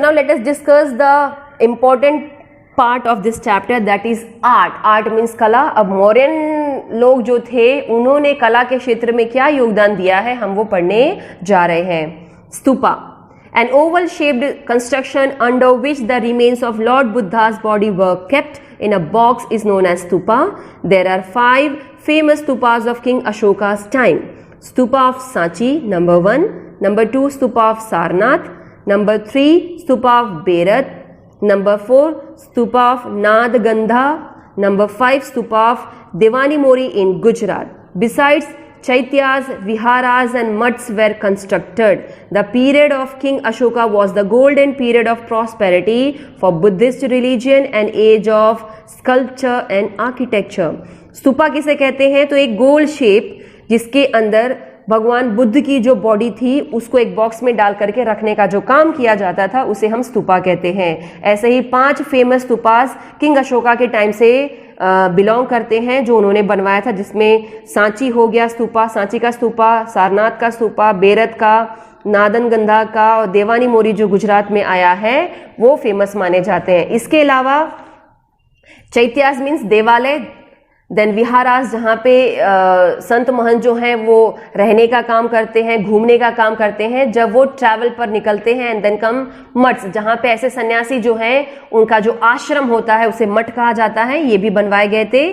now let us discuss the important part of this chapter, that is art. Art means कला. अब मौर्यन लोग जो थे उन्होंने कला के क्षेत्र में क्या योगदान दिया है हम वो पढ़ने जा रहे हैं. Stupa, an oval shaped construction under which the remains of Lord Buddha's body were kept in a box is known as stupa. There are 5 famous stupas of King Ashoka's time. Stupa of Sanchi, number 1. Number 2, stupa of Sarnath. Number 3, stupa of Berat. Number 4, stupa of Nadgandha. Number 5, stupa of Devani Mori in Gujarat. Besides, Chaityas, Viharas and mutts were constructed. The period of King Ashoka was the golden period of prosperity for Buddhist religion and age of sculpture and architecture. Stupa किसे कहते हैं? तो एक गोल shape जिसके अंदर भगवान बुद्ध की जो बॉडी थी उसको एक बॉक्स में डाल करके रखने का जो काम किया जाता था उसे हम स्तूपा कहते हैं. ऐसे ही 5 फेमस स्तूपास किंग अशोका के टाइम से बिलोंग करते हैं जो उन्होंने बनवाया था, जिसमें सांची हो गया स्तूपा, सांची का स्तूपा, सारनाथ का स्तूपा, बेरत का, नादनगंधा का और देवानी मोरी जो गुजरात में आया है वो फेमस माने जाते हैं. इसके अलावा चैत्यास मीन्स देवालय, देन विहारास जहाँ पे संत महंत जो हैं वो रहने का काम करते हैं, घूमने का काम करते हैं जब वो ट्रैवल पर निकलते हैं. एंड देन कम मठ्स, जहाँ पे ऐसे सन्यासी जो हैं उनका जो आश्रम होता है उसे मठ कहा जाता है, ये भी बनवाए गए थे.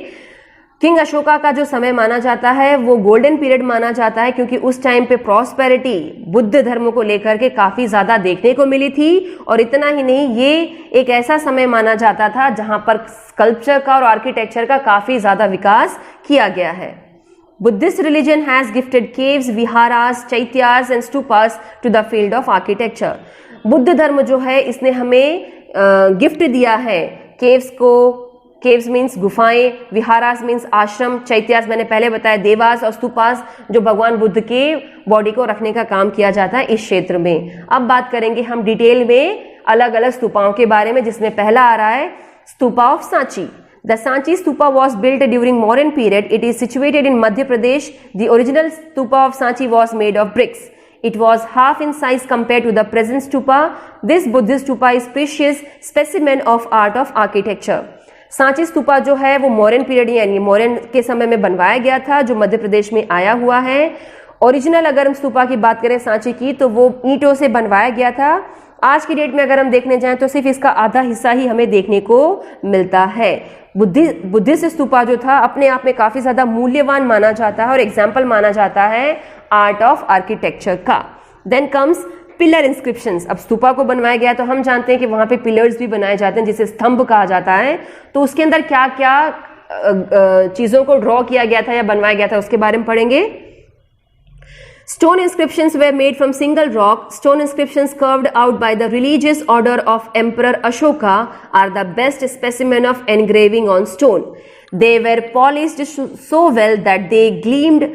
किंग अशोका का जो समय माना जाता है वो गोल्डन पीरियड माना जाता है क्योंकि उस टाइम पे प्रॉस्पेरिटी बुद्ध धर्म को लेकर के काफी ज्यादा देखने को मिली थी. और इतना ही नहीं, ये एक ऐसा समय माना जाता था जहां पर स्कल्पचर का और आर्किटेक्चर का काफी ज्यादा विकास किया गया है. Buddhist religion has gifted caves, viharas, chaityas and stupas to the field of architecture. Buddha धर्म जो है इसने हमें गिफ्ट दिया है केव्स को. केव्स मीन्स गुफाएं, विहारास मीन्स आश्रम, चैत्यास मैंने पहले बताया देवास और स्तूपास जो भगवान बुद्ध के बॉडी को रखने का काम किया जाता है इस क्षेत्र में. अब बात करेंगे हम डिटेल में अलग अलग स्तूपाओं के बारे में, जिसमें पहला आ रहा है stupa of Sanchi. The Sanchi stupa was built during Mauryan period. It is situated in Madhya Pradesh. The original stupa of Sanchi was made of bricks. It was half in size compared to the present stupa. This Buddhist stupa is precious specimen of art of architecture. Sanchi stupa जो है वो Mauryan period यानी मौर्यन के समय में बनवाया गया था जो मध्य प्रदेश में आया हुआ है. ओरिजिनल अगर हम स्तूपा की बात करें सांची की तो वो ईंटों से बनवाया गया था. आज की डेट में अगर हम देखने जाएं तो सिर्फ इसका आधा हिस्सा ही हमें देखने को मिलता है. बुद्धिस्ट स्तूपा जो था अपने आप में काफी ज्यादा मूल्यवान माना जाता है और एग्जाम्पल माना जाता है आर्ट ऑफ आर्किटेक्चर का. Then comes pillar inscriptions. अब स्तूपा को बनवाया गया तो हम जानते हैं कि वहां पे पिलर्स भी बनाए जाते हैं जिसे स्तंभ कहा जाता है. तो उसके अंदर क्या क्या चीजों को ड्रॉ किया गया था या बनवाया गया था उसके बारे में पढ़ेंगे. Stone inscriptions were made from single rock. Stone inscriptions carved out by the religious order of Emperor Ashoka are the best specimen of engraving on stone. They were polished so well that they gleamed.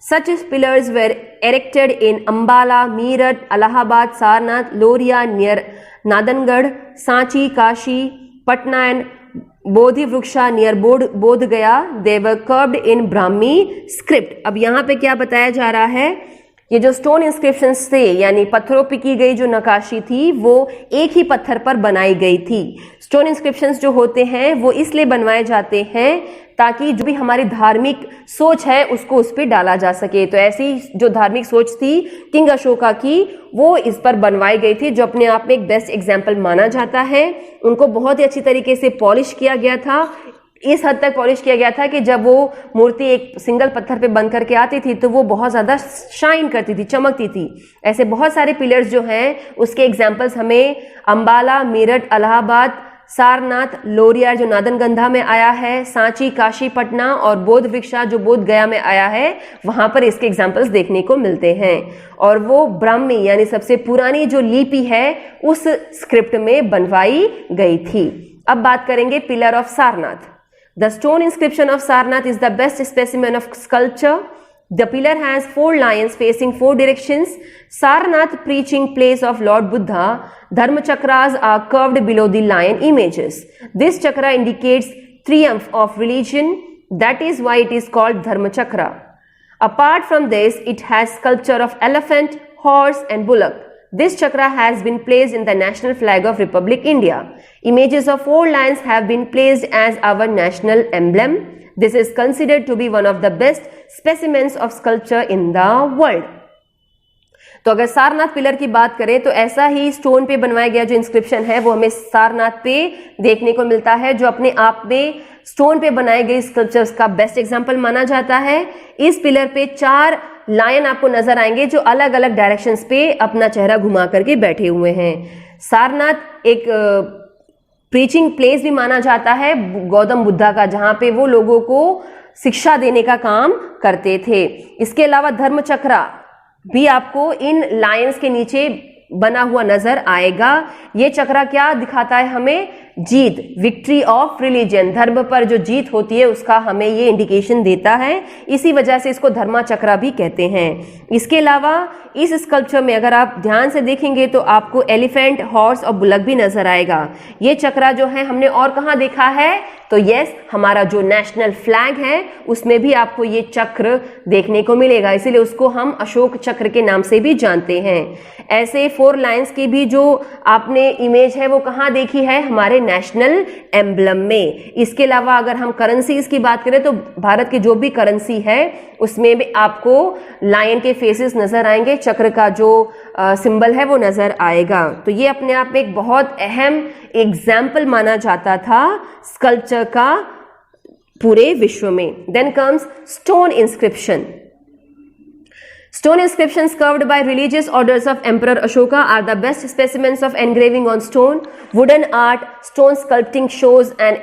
Such pillars were erected in Ambala, Meerut, Allahabad, Sarnath, Loria near Nadangarh, Sanchi, Kashi, Patna and Bodhi Vruksha near Bodh Gaya. They were carved in Brahmi script. अब यहाँ पे क्या बताया जा रहा है, ये जो स्टोन इंस्क्रिप्शंस थे यानी पत्थरों पे की गई जो नक्काशी थी वो एक ही पत्थर पर बनाई गई थी. स्टोन इंस्क्रिप्शंस जो होते हैं वो इसलिए बनवाए जाते हैं ताकि जो भी हमारी धार्मिक सोच है उसको उस पर डाला जा सके. तो ऐसी जो धार्मिक सोच थी किंग अशोका की वो इस पर बनवाई गई थी जो अपने आप में एक बेस्ट एग्जाम्पल माना जाता है. उनको बहुत ही अच्छी तरीके से पॉलिश किया गया था. इस हद तक पॉलिश किया गया था कि जब वो मूर्ति एक सिंगल पत्थर पे बन करके आती थी तो वो बहुत ज्यादा शाइन करती थी, चमकती थी. ऐसे बहुत सारे पिलर्स जो हैं उसके एग्जाम्पल्स हमें अंबाला, मेरठ, इलाहाबाद, सारनाथ, लोरिया जो नादनगंधा में आया है, सांची, काशी, पटना और बोध वृक्षा जो बोध गया में आया है वहां पर इसके एग्जाम्पल्स देखने को मिलते हैं. और वो ब्राह्मी यानी सबसे पुरानी जो लिपि है उस स्क्रिप्ट में बनवाई गई थी. अब बात करेंगे pillar of Sarnath. The stone inscription of Sarnath is the best specimen of sculpture. The pillar has 4 lions facing 4 directions. Sarnath preaching place of Lord Buddha. Dharma chakras are curved below the lion images. This chakra indicates triumph of religion. That is why it is called Dharma chakra. Apart from this, it has sculpture of elephant, horse and bullock. This chakra has been placed in the national flag of Republic India. Images of 4 lions have been placed as our national emblem. This is considered to be one of the best specimens of sculpture in the world. तो अगर Sarnath pillar की बात करें तो ऐसा ही stone पे बनवाया गया जो इंस्क्रिप्शन है वो हमें सारनाथ पे देखने को मिलता है, जो अपने आप में स्टोन पे बनाए गए स्कल्पचर्स का बेस्ट एग्जांपल माना जाता है। इस पिलर पे 4 लायन आपको नजर आएंगे जो अलग अलग डायरेक्शंस पे अपना चेहरा घुमा करके बैठे हुए हैं। सारनाथ एक प्रीचिंग प्लेस भी माना जाता है गौतम बुद्धा का, जहां पे वो लोगों को शिक्षा देने का काम करते थे। इसके अलावा धर्म चक्रा भी आपको इन लायंस के नीचे बना हुआ नजर आएगा। ये चक्रा क्या दिखाता है हमें? जीत, विक्ट्री ऑफ रिलीजन, धर्म पर जो जीत होती है उसका हमें ये इंडिकेशन देता है। इसी वजह से इसको धर्मा चक्रा भी कहते हैं। इसके अलावा इस स्कल्पचर में अगर आप ध्यान से देखेंगे तो आपको एलिफेंट, हॉर्स और बुलक भी नजर आएगा। ये चक्रा जो है हमने और कहाँ देखा है? तो यस, हमारा जो नेशनल फ्लैग है उसमें भी आपको ये चक्र देखने को मिलेगा, इसीलिए उसको हम अशोक चक्र के नाम से भी जानते हैं। ऐसे 4 लायंस की भी जो आपने इमेज है वो कहाँ देखी है? हमारे नेशनल एम्बलम में। इसके अलावा अगर हम करेंसीज की बात करें तो भारत की जो भी करेंसी है उसमें भी आपको लायन के फेसेस नजर आएंगे, चक्र का जो सिंबल है वो नजर आएगा। तो ये अपने आप में एक बहुत अहम एग्जाम्पल माना जाता था स्कल्पचर का पूरे विश्व में। Then comes stone inscription. Stone inscriptions carved by religious orders of Emperor Ashoka are the best specimens of engraving on stone. Wooden art, stone sculpting shows an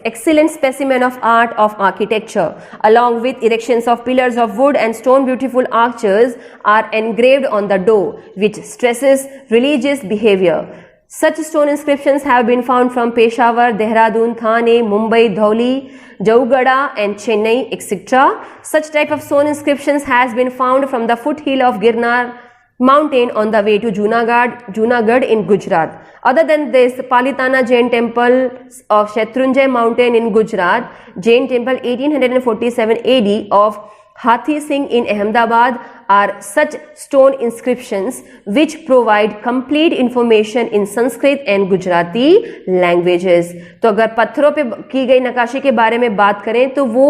excellent specimen of art of architecture. Along with erections of pillars of wood and stone, beautiful arches are engraved on the door, which stresses religious behavior. Such stone inscriptions have been found from Peshawar, Dehradun, Thane, Mumbai, Dhauli, Jaugada and Chennai, etc. Such type of stone inscriptions has been found from the foothill of Girnar mountain on the way to Junagadh in Gujarat. Other than this, Palitana Jain temple of Shatrunjay mountain in Gujarat, Jain temple 1847 AD of Hathi Singh in Ahmedabad are such stone inscriptions which provide complete information in Sanskrit and Gujarati languages. तो अगर पत्थरों पे की गई नक्काशी के बारे में बात करें तो वो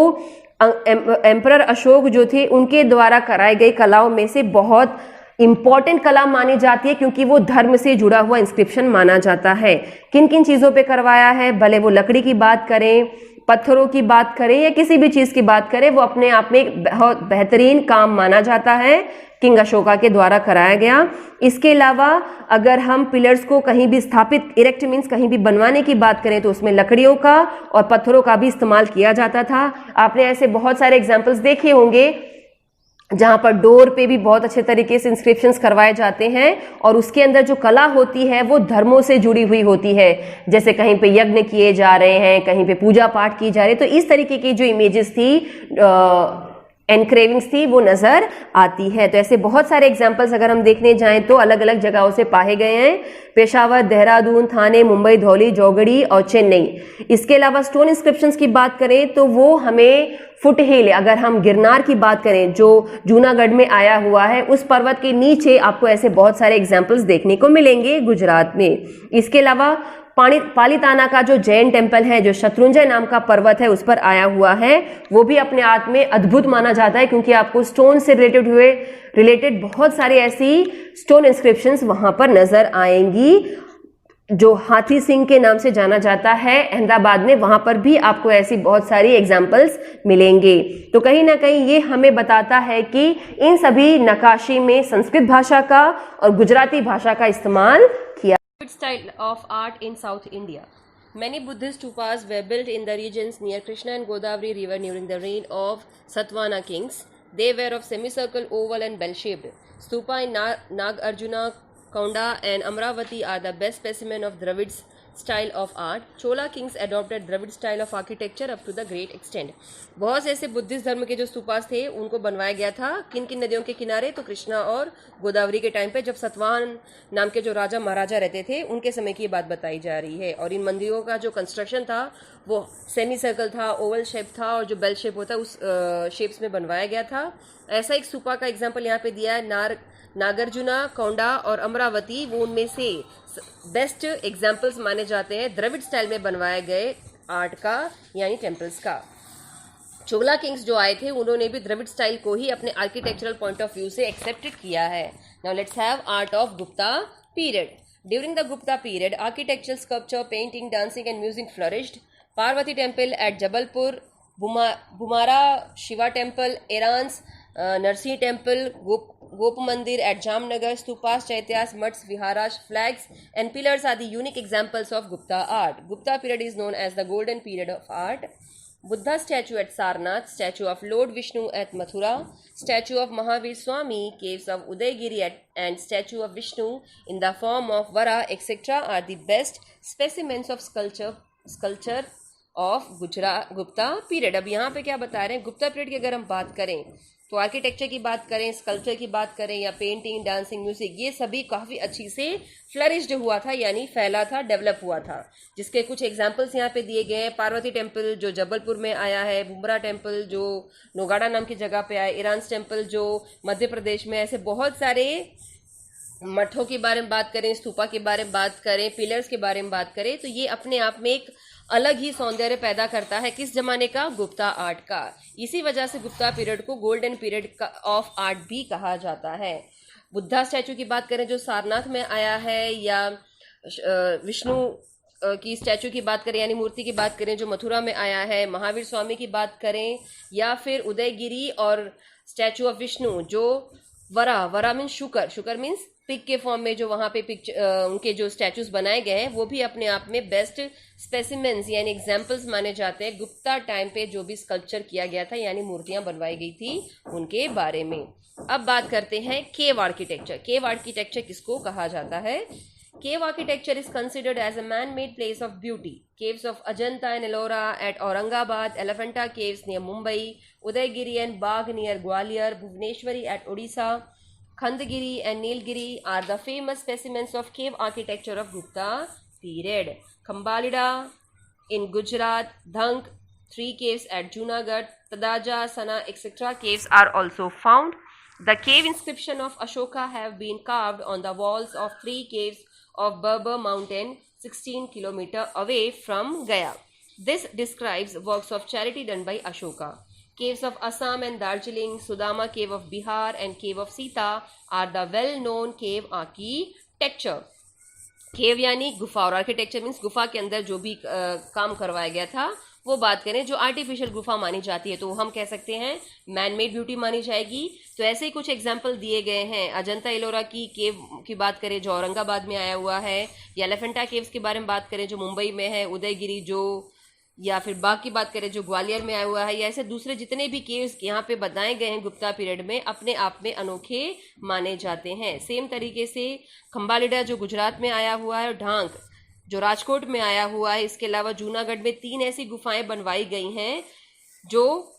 एम्परर अशोक जो थे उनके द्वारा कराई गई कलाओं में से बहुत इंपॉर्टेंट कला मानी जाती है, क्योंकि वो धर्म से जुड़ा हुआ इंस्क्रिप्शन माना जाता है। किन किन चीजों पे करवाया है, भले वो लकड़ी की बात करें, पत्थरों की बात करें या किसी भी चीज की बात करें, वो अपने आप में एक बहुत बेहतरीन काम माना जाता है, किंग अशोका के द्वारा कराया गया। इसके अलावा अगर हम पिलर्स को कहीं भी स्थापित, इरेक्ट मीन्स कहीं भी बनवाने की बात करें, तो उसमें लकड़ियों का और पत्थरों का भी इस्तेमाल किया जाता था। आपने ऐसे बहुत सारे एग्जाम्पल्स देखे होंगे जहां पर डोर पे भी बहुत अच्छे तरीके से इंस्क्रिप्शंस करवाए जाते हैं और उसके अंदर जो कला होती है वो धर्मों से जुड़ी हुई होती है। जैसे कहीं पे यज्ञ किए जा रहे हैं, कहीं पे पूजा पाठ की जा रही है, तो इस तरीके की जो इमेजेस थी, एनक्रेविंग्स थी, वो नजर आती है। तो ऐसे बहुत सारे एग्जाम्पल्स अगर हम देखने जाएं तो अलग अलग जगहों से पाए गए हैं, पेशावर, देहरादून, थाने, मुंबई, धौली, जौगड़ी और चेन्नई। इसके अलावा स्टोन इंस्क्रिप्शंस की बात करें तो वो हमें फुट हिल, अगर हम गिरनार की बात करें जो जूनागढ़ में आया हुआ है, उस पर्वत के नीचे आपको ऐसे बहुत सारे एग्जाम्पल्स देखने को मिलेंगे गुजरात में। इसके अलावा पालीताना का जो जैन टेम्पल है, जो शत्रुंजय नाम का पर्वत है, उस पर आया हुआ है, वो भी अपने आप में अद्भुत माना जाता है, क्योंकि आपको स्टोन से रिलेटेड बहुत सारी ऐसी स्टोन इंस्क्रिप्शंस वहां पर नजर आएंगी, जो हाथी सिंह के नाम से जाना जाता है अहमदाबाद में। वहां पर भी आपको ऐसी बहुत सारी एग्जाम्पल्स मिलेंगे। तो कहीं ना कहीं ये हमें बताता है कि इन सभी नक्काशी में संस्कृत भाषा का और गुजराती भाषा का इस्तेमाल किया। Style of art in South India. Many Buddhist stupas were built in the regions near Krishna and Godavari river during the reign of Satvana kings. They were of semicircle, oval and bell-shaped. Stupa in Nagarjuna, Kaunda and Amravati are the best specimen of Dravid's style of art. Chola kings adopted Dravid style of architecture up to the great extent. बहुत से ऐसे Buddhist धर्म के जो stupas थे उनको बनवाया गया था किन किन नदियों के किनारे, तो कृष्णा और गोदावरी के टाइम पे, जब सतवान नाम के जो राजा महाराजा रहते थे उनके समय की बात बताई जा रही है। और इन मंदिरों का जो कंस्ट्रक्शन था वो सेमी सर्कल था, ओवल शेप था और जो बेल शेप होता है उस शेप्स में बनवाया गया था। ऐसा एक स्तूपा का एग्जाम्पल यहाँ पे दिया है नागार्जुना, कोंडा और अमरावती वो उनमें से बेस्ट एग्जाम्पल्स माने जाते हैं द्रविड़ स्टाइल में बनवाए गए आर्ट का यानी टेम्पल्स का। चोगला किंग्स जो आए थे उन्होंने भी द्रविड़ स्टाइल को ही अपने आर्किटेक्चरल पॉइंट ऑफ व्यू से एक्सेप्टेड किया है। Now let's have art of Gupta period. During the Gupta period architecture, sculpture, painting, dancing and music flourished. Parvati temple at Jabalpur, Bhumara Shiva temple, Eran's Narasimha temple, Gop mandir at Jamnagar, stupas, chaityas, mutts, viharas, flags and pillars are the unique examples of Gupta art. Gupta period is known as the golden period of art. Buddha statue at Sarnath, statue of Lord Vishnu at Mathura, statue of Mahavir Swami, caves of Udaygiri and statue of Vishnu in the form of Vara, etc. are the best specimens of sculpture of Gupta period. अब यहाँ पे क्या बता रहे हैं, Gupta period की अगर हम बात करें तो आर्किटेक्चर की बात करें, स्कल्पचर की बात करें या पेंटिंग, डांसिंग, म्यूजिक, ये सभी काफ़ी अच्छी से फ्लरिश्ड हुआ था यानी फैला था, डेवलप हुआ था। जिसके कुछ एग्जांपल्स यहाँ पे दिए गए हैं। पार्वती टेम्पल जो जबलपुर में आया है, बुमरा टेम्पल जो नोगाड़ा नाम की जगह पे आया, ईरान्स टेम्पल जो मध्य प्रदेश में, ऐसे बहुत सारे मठों के बारे में बात करें, स्तूपा के बारे में बात करें, पिलर्स के बारे में बात करें, तो ये अपने आप में एक अलग ही सौंदर्य पैदा करता है। किस जमाने का? गुप्ता आर्ट का। इसी वजह से गुप्ता पीरियड को गोल्डन पीरियड ऑफ आर्ट भी कहा जाता है। बुद्धा स्टैचू की बात करें जो सारनाथ में आया है, या विष्णु की स्टैचू की बात करें यानी मूर्ति की बात करें जो मथुरा में आया है, महावीर स्वामी की बात करें, या फिर उदयगिरी और स्टैचू ऑफ विष्णु जो वरा मीन्स शुकर मीन्स पिग के फॉर्म में जो वहाँ पे उनके जो स्टैचूज बनाए गए हैं वो भी अपने आप में बेस्ट स्पेसिमेंस यानी एग्जाम्पल्स माने जाते हैं गुप्ता टाइम पे जो भी स्कल्पचर किया गया था यानी मूर्तियां बनवाई गई थी उनके बारे में। अब बात करते हैं केव आर्किटेक्चर। केव आर्किटेक्चर किसको कहा जाता है? Cave architecture is considered as a man-made place of beauty. Caves of Ajanta and Ellora at Aurangabad, Elephanta Caves near Mumbai, Udaygiri and Bagh near Gwalior, Bhubaneswari at Odisha, Khandagiri and Nilgiri are the famous specimens of cave architecture of Gupta period. Khambalida in Gujarat, Dhank, 3 caves at Junagadh, Tadaja, Sana, etc. caves are also found. The cave inscription of Ashoka have been carved on the walls of 3 caves of Berber mountain 16 km away from Gaya. This describes works of charity done by Ashoka. Caves of Assam and Darjeeling, Sudama cave of Bihar and cave of Sita are the well-known cave architecture. केव यानी गुफा और architecture means गुफा के अंदर जो भी काम करवाया गया था वो बात करें जो आर्टिफिशियल गुफा मानी जाती है तो हम कह सकते हैं मैन मेड ब्यूटी मानी जाएगी। तो ऐसे ही कुछ एग्जाम्पल दिए गए हैं। अजंता एलोरा की केव की बात करें जो औरंगाबाद में आया हुआ है, या एलिफेंटा केव्स के बारे में बात करें जो मुंबई में है, उदयगिरी जो, या फिर बाग की बात करें जो ग्वालियर में आया हुआ है, या ऐसे दूसरे जितने भी केव्स यहाँ पे बताए गए हैं गुप्ता पीरियड में अपने आप में अनोखे माने जाते हैं। सेम तरीके से खम्बालिडा जो गुजरात में आया हुआ है, ढांक जो राजकोट में आया हुआ है, इसके अलावा जूनागढ़ में 3 ऐसी गुफाएं बनवाई गई हैं जो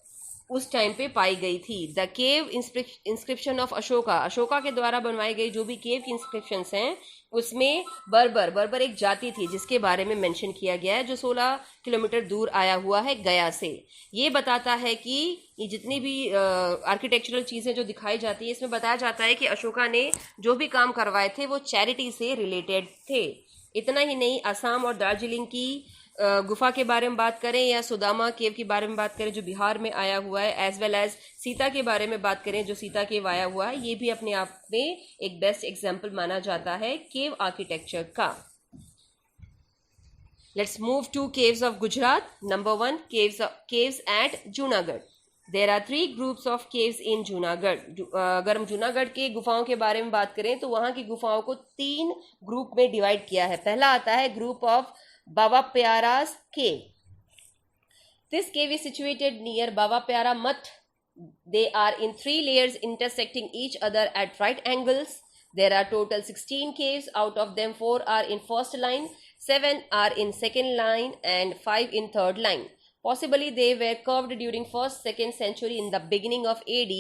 उस टाइम पे पाई गई थी। The cave inscription of Ashoka के द्वारा बनवाई गई जो भी केव की इंस्क्रिप्शंस हैं उसमें बर्बर एक जाति थी जिसके बारे में मेंशन किया गया है जो 16 किलोमीटर दूर आया हुआ है गया से। ये बताता है कि ये जितनी भी आर्किटेक्चरल चीज़ें जो दिखाई जाती है इसमें बताया जाता है कि अशोका ने जो भी काम करवाए थे वो चैरिटी से रिलेटेड थे। इतना ही नहीं, असम और दार्जिलिंग की गुफा के बारे में बात करें या सुदामा केव के बारे में बात करें जो बिहार में आया हुआ है, एज वेल एज सीता के बारे में बात करें जो सीता केव आया हुआ है, ये भी अपने आप में एक बेस्ट एग्जाम्पल माना जाता है केव आर्किटेक्चर का। Let's move to caves of Gujarat. Number 1, caves at Junagadh. There are 3 groups of caves in Junagadh. अगर हम जूनागढ़ के गुफाओं के बारे में बात करें तो वहां की गुफाओं को 3 ग्रुप में डिवाइड किया है। पहला आता है group of Baba Pyara's cave. This cave is situated near Baba Pyara Math. They are in 3 layers intersecting each other at right angles. There are total 16 caves. Out of them 4 are in first line, 7 are in second line and 5 in third line. Possibly they were carved during 1st-2nd century in the beginning of AD.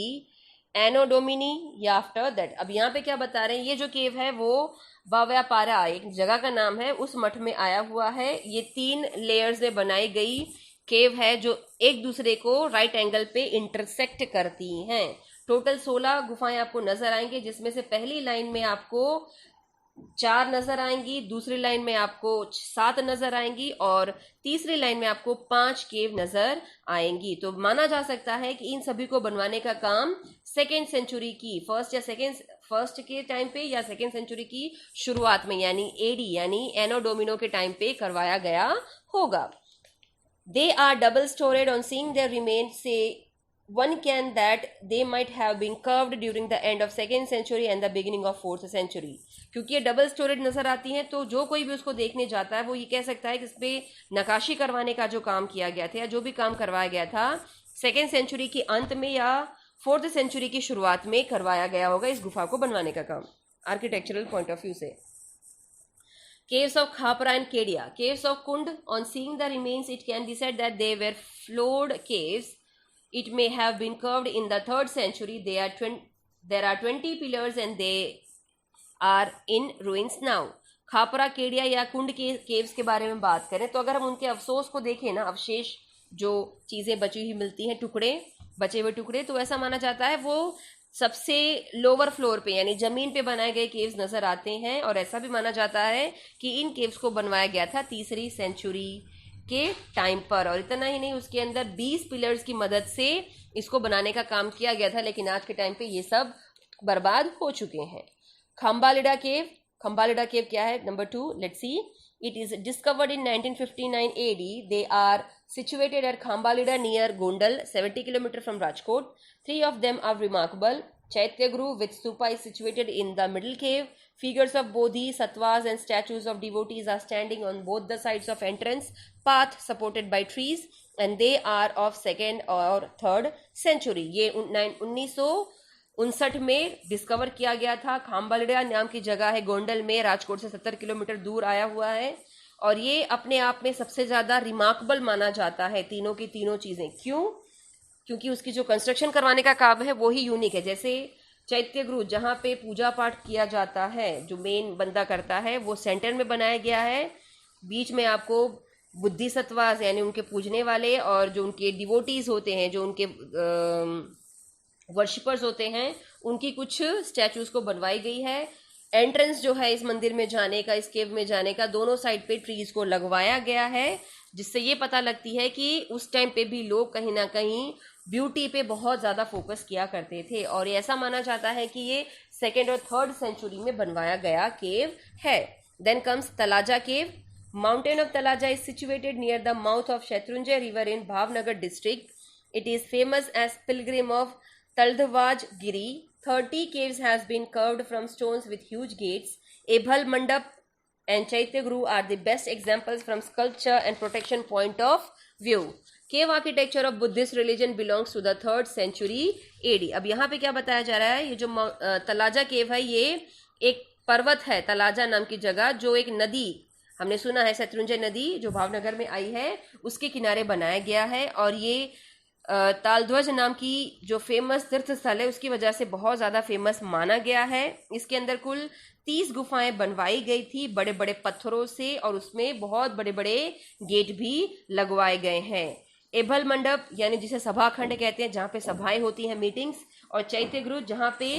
Anno Domini या after that. अब यहाँ पे क्या बता रहे हैं, ये जो केव है वो बाव्यापारा एक जगह का नाम है, उस मठ में आया हुआ है। ये 3 लेयर्स में बनाई गई केव है जो एक दूसरे को राइट एंगल पे इंटरसेक्ट करती हैं। टोटल 16 गुफाएं आपको नजर आएंगी, जिसमें से पहली लाइन में आपको 4 नजर आएंगी, दूसरी लाइन में आपको 7 नजर आएंगी और तीसरी लाइन में आपको 5 केव नजर आएंगी। तो माना जा सकता है कि इन सभी को बनवाने का काम सेकेंड सेंचुरी की फर्स्ट के टाइम पे या सेकेंड सेंचुरी की शुरुआत में यानी एडी यानी एनो डोमिनो के टाइम पे करवाया गया होगा। They are double storeyed on seeing their remains से one can that they might have been curved during the end of second century and the beginning of fourth century। क्योंकि ये double storage नजर आती हैं तो जो कोई भी उसको देखने जाता है वो ये कह सकता है कि इस पे नकाशी करवाने का जो काम किया गया था या जो भी काम करवाया गया था सेकेंड सेंचुरी के अंत में या फोर्थ सेंचुरी की शुरुआत में करवाया गया होगा इस गुफा को बनवाने का काम आर्किटेक्चरल पॉइंट ऑफ व्यू से। Caves of Khapra and Kedia, caves of Kund, on seeing the remains it can be said that they were floored caves. It may have been curved in the 3rd century. There are 20 pillars and they are in ruins now. Khapra Kedia या कुंड के caves के बारे में बात करें तो अगर हम उनके अवशेष को देखें ना, अवशेष जो चीजें बची हुई मिलती हैं, टुकड़े, बचे हुए टुकड़े, तो ऐसा माना जाता है वो सबसे लोअर फ्लोर पे यानी जमीन पे बनाए गए केव्स नजर आते हैं। और ऐसा भी माना जाता है कि इन केव्स को बनवाया गया था 3री सेंचुरी के टाइम पर। और इतना ही नहीं, उसके अंदर 20 पिलर्स की मदद से इसको बनाने का काम किया गया था, लेकिन आज के टाइम पे ये सब बर्बाद हो चुके हैं। खम्बालिडा केव, खम्बालिडा केव क्या है? Number 2, let's see. It is discovered in 1959 AD. They are situated at Khambalida near Gondal, 70 km from Rajkot. 3 of them are remarkable. Chaityaguru with stupa is situated in the middle cave. Figures of Bodhi, Sattvas and statues of devotees are standing on both the sides of entrance path supported by trees and they are of 2nd or 3rd century. ये 1959 में discover किया गया था। खाम्बालिडा नाम की जगह है गोंडल में, राजकोट से 70 किलोमीटर दूर आया हुआ है और ये अपने आप में सबसे ज्यादा रिमार्केबल माना जाता है। तीनों की तीनों चीजें क्यों? क्योंकि उसकी जो कंस्ट्रक्शन करवाने का काम है वो ही यूनिक है। जैसे चैत्यगृह जहाँ पे पूजा पाठ किया जाता है, जो मेन बंदा करता है, वो सेंटर में बनाया गया है। बीच में आपको बुद्धि सत्वास यानी उनके पूजने वाले और जो उनके डिवोटीज होते हैं, जो उनके वर्शिपर्स होते हैं, उनकी कुछ स्टैचूज को बनवाई गई है। एंट्रेंस जो है इस मंदिर में जाने का, इस केव में जाने का, दोनों साइड पे ट्रीज को लगवाया गया है, जिससे ये पता लगती है कि उस टाइम पे भी लोग कहीं ना कहीं ब्यूटी पे बहुत ज्यादा फोकस किया करते थे। और ऐसा माना जाता है कि ये 2nd और 3rd सेंचुरी में बनवाया गया केव है। Then comes Talaja cave. Mountain of Talaja is situated near the mouth of Shatrunjay river in Bhavnagar district. It is famous as pilgrim of Taldhwaj Giri. 30 caves has been carved from stones with huge gates. Ebhal Mandap and Chaityaguru are the best examples from sculpture and protection point of view. Cave architecture of Buddhist religion belongs to the 3rd century AD. अब यहाँ पे क्या बताया जा रहा है? ये जो तलाजा केव है ये एक पर्वत है, तलाजा नाम की जगह, जो एक नदी, हमने सुना है शत्रुंजय नदी जो भावनगर में आई है, उसके किनारे बनाया गया है। और ये तालध्वज नाम की जो फेमस तीर्थ स्थल है उसकी वजह से बहुत ज्यादा फेमस माना गया है। इसके अंदर कुल 30 गुफाएं बनवाई गई थी बड़े बड़े पत्थरों से और उसमें बहुत बड़े बड़े गेट भी लगवाए गए हैं। एभल मंडप यानी जिसे सभाखंड कहते हैं, जहाँ पे सभाएं होती हैं, मीटिंग्स, और चैत्यगृह जहाँ पे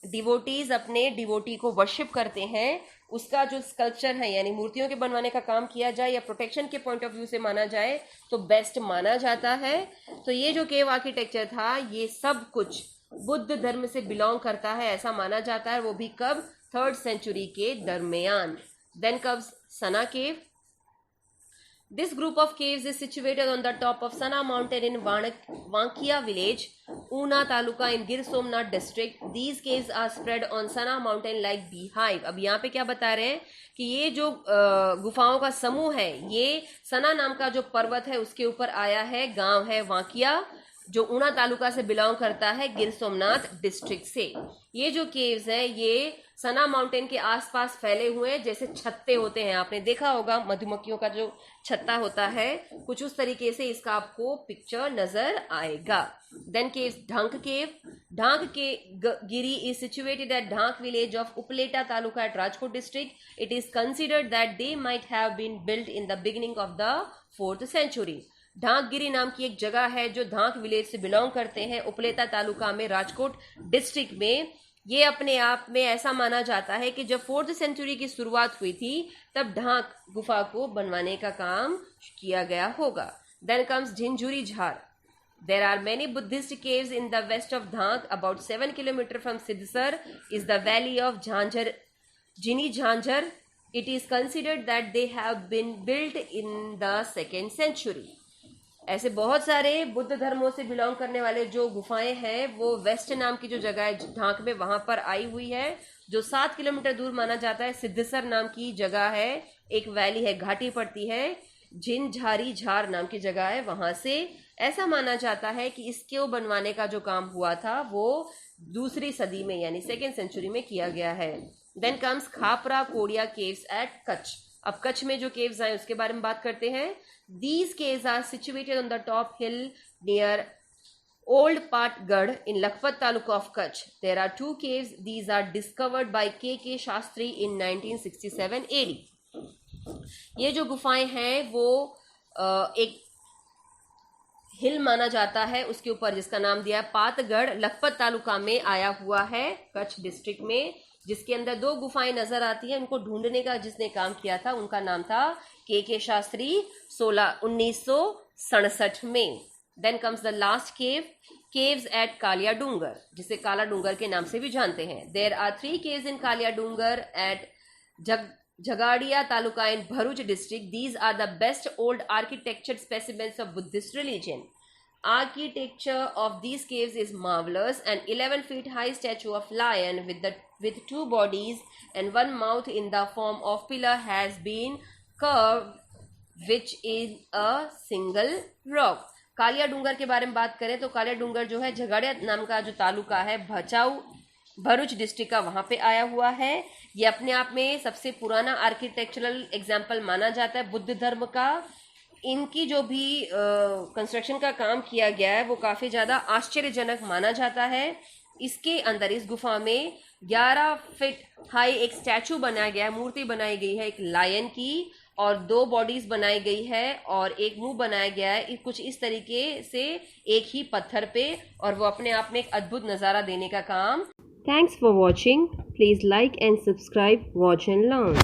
डिवोटीज अपने डिवोटी को वर्शिप करते हैं, उसका जो स्कल्पचर है यानी मूर्तियों के बनवाने का काम किया जाए या प्रोटेक्शन के पॉइंट ऑफ व्यू से माना जाए तो बेस्ट माना जाता है। तो ये जो केव आर्किटेक्चर था ये सब कुछ बुद्ध धर्म से बिलोंग करता है ऐसा माना जाता है, वो भी कब? 3rd सेंचुरी के दरमियान। Then comes Sana cave. This group of caves is situated on the top of Sana mountain in Vankia village, Una taluka in Gir Somnath district. These caves are spread on Sana mountain like beehive. अब यहाँ पे क्या बता रहे हैं कि ये जो गुफाओं का समूह है ये सना नाम का जो पर्वत है उसके ऊपर आया है। गांव है वांकिया जो ऊना तालुका से बिलोंग करता है गिर सोमनाथ डिस्ट्रिक्ट से। ये जो केव्स है ये सना माउंटेन के आसपास फैले हुए हैं, जैसे छत्ते होते हैं, आपने देखा होगा मधुमक्खियों का जो छत्ता होता है, कुछ उस तरीके से इसका आपको पिक्चर नजर आएगा। देन केव्स ढांक केव। ढांक के giri is situated at Dhank village of Upleta taluka at Rajkot district. It is considered that they might have been built in the beginning of the 4th century. Dhankgiri नाम की एक जगह है जो ढांक विलेज से बिलोंग करते हैं, उपलेटा तालुका में, राजकोट डिस्ट्रिक्ट में। ये अपने आप में ऐसा माना जाता है कि जब 4th सेंचुरी की शुरुआत हुई थी तब ढांक गुफा को बनवाने का काम किया गया होगा। देन कम्स झिंझुरी झार। There are many Buddhist caves in the west of Dhank. About 7 kilometers from Siddhsar is the valley of Jhanjhar, Jini Jhanjhar. It is considered that they have been built in the 2nd century. ऐसे बहुत सारे बुद्ध धर्मों से belong करने वाले जो गुफाएं हैं वो वेस्ट नाम की जो जगह है ढांक में वहां पर आई हुई है, जो 7 किलोमीटर दूर माना जाता है। सिद्धसर नाम की जगह है, एक वैली है, घाटी पड़ती है, झिंझारी झार नाम की जगह है, वहां से ऐसा माना जाता है कि इसको बनवाने का जो काम हुआ था वो 2री सदी में यानी 2nd सेंचुरी में किया गया है। Then comes Khapra Kodia caves at Kutch. अब कच्छ में जो केव्स आए उसके बारे में बात करते हैं। These caves are situated on the top hill near old Patgadh in Lakhpat taluka of Kutch. There are 2 caves. These are discovered by K Shastri in 1967 AD। ये जो गुफाएं हैं वो एक हिल माना जाता है उसके ऊपर, जिसका नाम दिया है पातगढ़, लखपत तालुका में आया हुआ है कच्छ डिस्ट्रिक्ट में, जिसके अंदर 2 गुफाएं नजर आती हैं। उनको ढूंढने का जिसने काम किया था उनका नाम था के शास्त्री 1967 में। Then comes the last caves at Kaliya Dungar, जिसे काला डूंगर के नाम से भी जानते हैं। There are 3 caves in Kaliya Dungar at Jagadia Taluka in Bharuch district. These are the best old architectured specimens of Buddhist religion. Architecture of these caves is marvelous. An 11 feet high statue of lion with 2 bodies and 1 mouth in the form of pillar has been carved, which is a single rock. Kaliya Dungar के बारे में बात करें तो कालिया डूंगर जो है झगाड़िया नाम का जो तालुका है भरूच डिस्ट्रिक्ट का, वहां पे आया हुआ है। ये अपने आप में सबसे पुराना आर्किटेक्चरल एग्जाम्पल माना जाता है बुद्ध धर्म का। इनकी जो भी कंस्ट्रक्शन का काम किया गया है वो काफी ज्यादा आश्चर्यजनक माना जाता है। इसके अंदर इस गुफा में 11 फीट हाई एक स्टैचू बनाया गया है, मूर्ति बनाई गई है एक लायन की, और 2 बॉडीज बनाई गई है और एक मुंह बनाया गया है कुछ इस तरीके से एक ही पत्थर पे, और वो अपने आप में एक अद्भुत नजारा देने का काम। Thanks for watching. Please like and subscribe, watch and learn.